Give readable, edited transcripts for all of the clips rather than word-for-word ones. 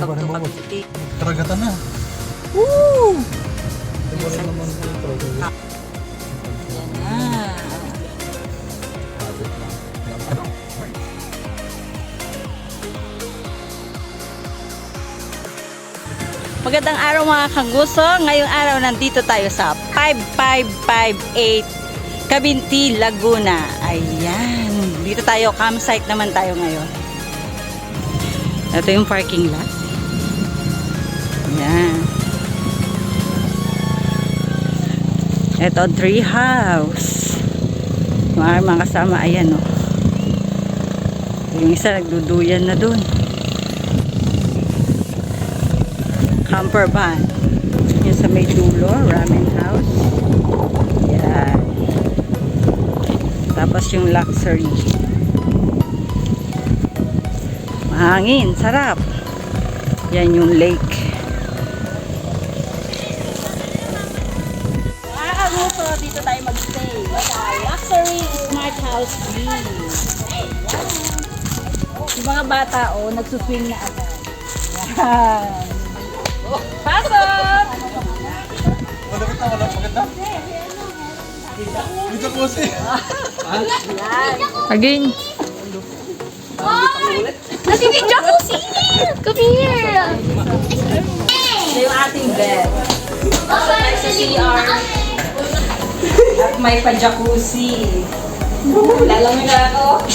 tugtog. Karagatan na. Woo! Yan naman yung karagatan. Yan na. Magandang araw mga kaguso. Ngayong araw nandito tayo sa 5558 Cabinti, Laguna. Ayan. Dito tayo, campsite naman tayo ngayon. Ito yung parking lot. Ayan. Ito, tree house. Mga kasama, ayan o. Yung isa nagduduyan na dun. Camper van. Yung sa may dulo, ramen house. Yan. Tapos yung luxury. Mahangin, sarap. Yan yung lake. Nakakagusto, dito tayo mag-stay. Sa luxury smart house view. Yung mga bata, nagsuswing na agad. Yan. Pasok! Wala kita, wala maganda. Dito ko si. Again. Nandito jacuzzi! Come here! Ito yung ating bed. Also, tayo sa CR. At may pa-jacuzzi. Lalamig na ako.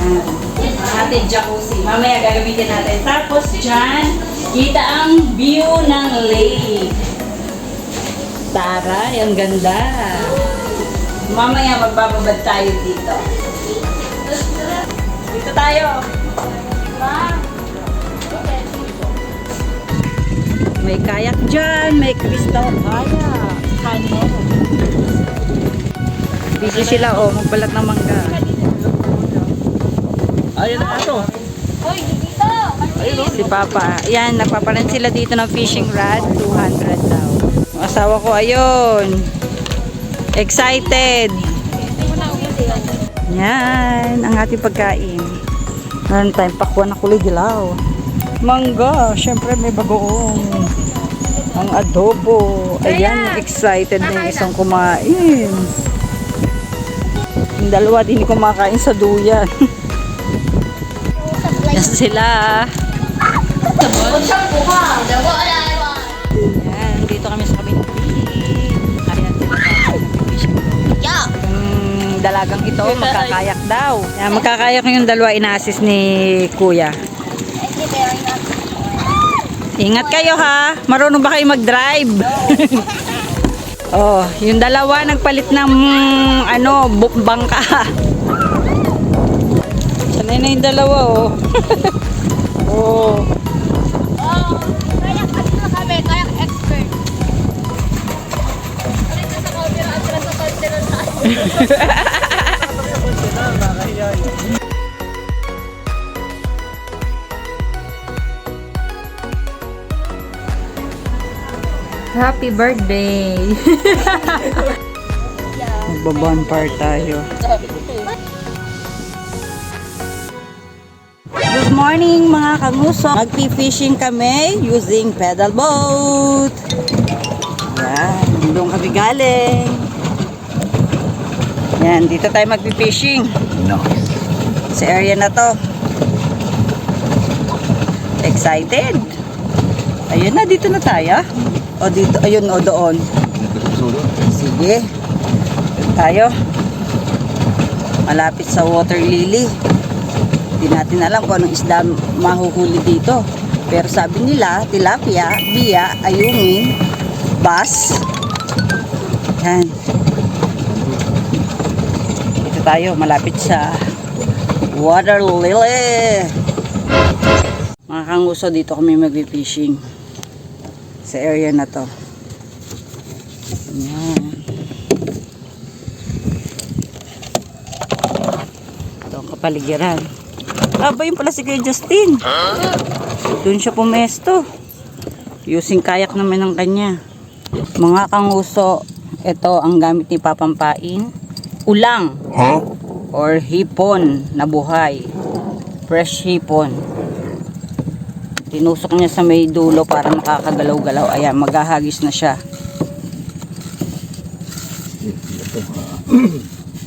Yan. Ang ating jacuzzi. Mamaya gagamitin natin. Tapos dyan, kita ang view ng lake. Taray, ang ganda. Mamaya magbababad tayo dito. Dito tayo. May kayak dyan. May crystal kayak. Kanin. Busy sila magbalat ng mangga. Ayun na ito. Hoy, dito! Si Papa. Yan, nagpapalan sila dito ng fishing rod. 200 daw. Ang asawa ko, ayun. Excited. Yan, ang ating pagkain. Meron tayong pakwan na kulay dilaw. Mangga, syempre may bagoong. Ang adobo. Ayan, excited na yung isang kumain. Yung dalawa din kumakain sa duyan. Yan sila. Yan, dito kami sa Cabinti. Ayan sila. Yung dalagang ito, magkakayak daw. Yan, magkakayak yung dalawa, ina-assist ni Kuya. Ingat kayo ha. Marunong ba kayo mag-drive? Oh, yung dalawa nagpalit ng bangka. Sanay na yung dalawa oh. Kayak na kami, kayak expert. Dito sa camera, atras sa camera sa Happy birthday! Magbabonfire tayo. Good morning mga kanguso. Magpi-fishing kami using pedal boat. Yan, doon kami galing. Yan, dito tayo magpi-fishing. Sa area na to. Excited? Ayun na, dito na tayo. O dito, ayun o doon. Sige. Tayo. Malapit sa water lily. Hindi natin alam kung anong isda mahuhuli dito. Pero sabi nila, tilapia, biya, ayungin, bass. Yan. Dito tayo, malapit sa water lily. Mga kanguso, dito kami mag-fishing. Sa area na to. Yan. Ito ang kapaligiran. Aba, yun pala si Kuya Justin. Doon siya pumesto. Using kayak naman ng kanya. Mga kanguso, ito ang gamit ni Papampain. Ulang. Or hipon na buhay. Fresh hipon. Tinusok niya sa may dulo para makakagalaw-galaw. Ayan, maghahagis na siya.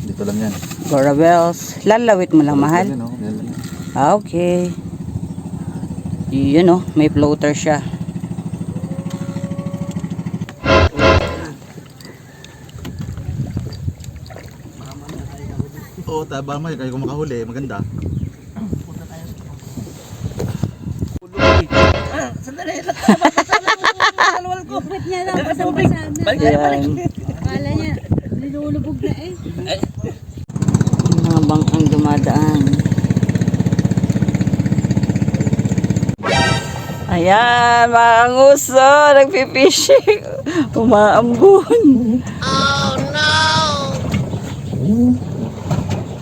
Dito lang yan. Gorabels. Lalawit mo lang, mahal. Yan, oh. Yan lang. Okay. Yun oh, may floater siya. Oo, taba mo. Kayo kung makahuli, maganda. Ayan. Kala niya, nilulubog na eh. Mga bangkang dumadaan. Ayan, mga nguso, nagpipishing. Umaambon. Oh no!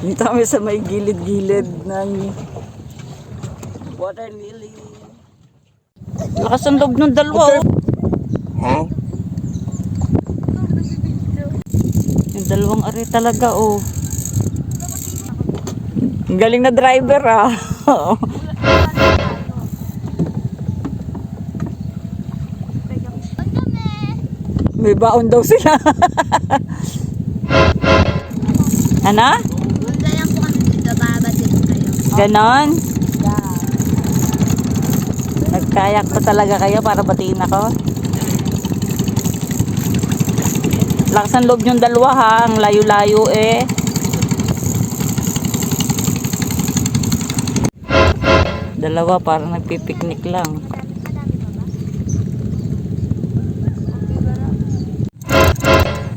Dito kami sa may gilid-gilid ng water lily. Lakas ang loob ng dalawa. Oh. Yung dalawang ari talaga, oh. Ang galing na driver, ah. May baon daw sila. Ano? Maglayang po kami dito, babatin kayo. Ganon? Nagkayak pa talaga kayo para batiin ako? Lakas ang loob yung dalawa, ha? Ang layo-layo eh. Dalawa parang nagpipiknik lang.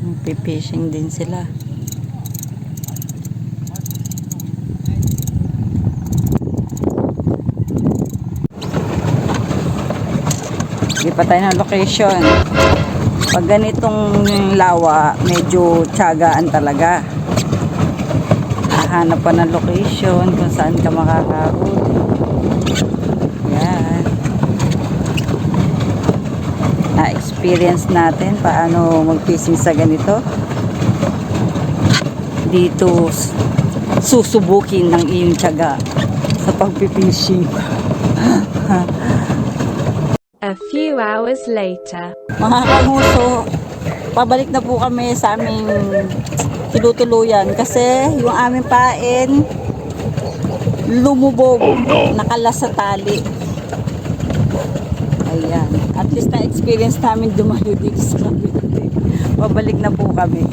Nagpipishing din sila. Hindi pa tayo ng location. Pag ganitong lawa, medyo tiyagaan talaga. Hahanap pa ng location kung saan ka makakahuli. Yan. Na-experience natin paano mag-fishing sa ganito. Dito susubukin ng iyong tiyaga sa pag-fishing. A few hours later. Mga kanguso, pabalik na po kami sa aming tinutuluyan kasi yung aming pain lumubog, nakalas sa tali. Ayan, at least na-experience namin dumayo dito sa Cavite. Pabalik na po kami.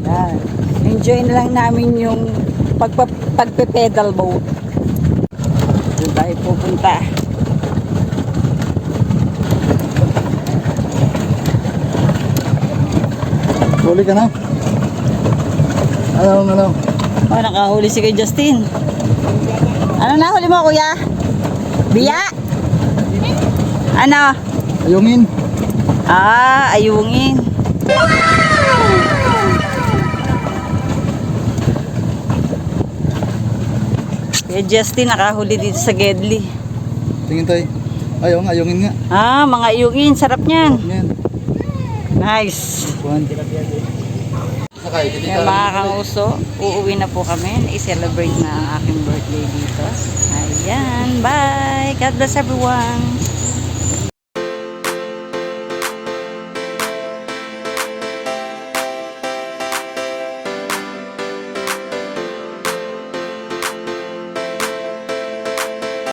Ayan. Enjoy na lang namin yung pagpe-pedal boat. Doon tayo pupunta. Huli ka na? Ano? Oh, nakahuli si kay Justin. Ano nahuli mo, kuya? Biya? Ano? Ayungin. Ah, ayungin. Kaya Justin nakahuli dito sa Gedli. Tingin tayo. Ayungin nga. Ah, mga ayungin. Sarap niyan. Yan. Nice. Kuhan. Sakay. Kaya mga kanguso, uuwi na po kami. I-celebrate na ang aking birthday dito. Ayan. Bye. God bless everyone.